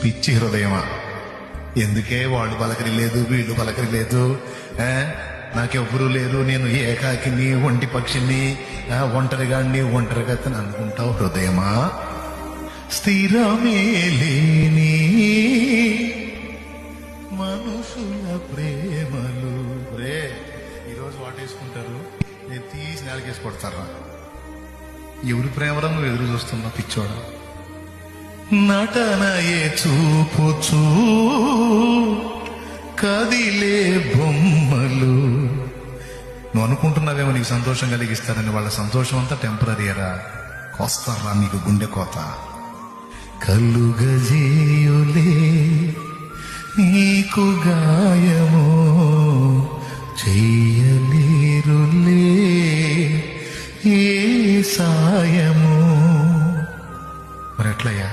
పిచ్చి హృదయమా, ఎందుకే వాళ్ళు పలకరి లేదు వీళ్ళు పలకరి లేదు, నాకెవ్వరూ లేరు, నేను ఏకాకిని ఒంటి పక్షిని ఒంటరిగాడిని ఒంటరిగతని అనుకుంటావు హృదయమా? స్థిరమే లేని మనుషుల ప్రేమలు రే ఈరోజు వాటేసుకుంటారు, నేను తీసి నేలకేసి కొడతారా? ఎవరి ప్రేమరా నువ్వు ఎదురు చూస్తున్నా పిచ్చోడా? నటనయే చూపుచూ కదిలే బొమ్మలు. నువ్వు అనుకుంటున్నావేమో నీకు సంతోషం కలిగిస్తారని, వాళ్ళ సంతోషం అంతా టెంపరీరా, కోస్తారా నీకు గుండె కోత. కలుగజేయులే నీకు గాయము, చెయ్యలేరులే ఏ సాయము. మరి ఎట్లయ్యా?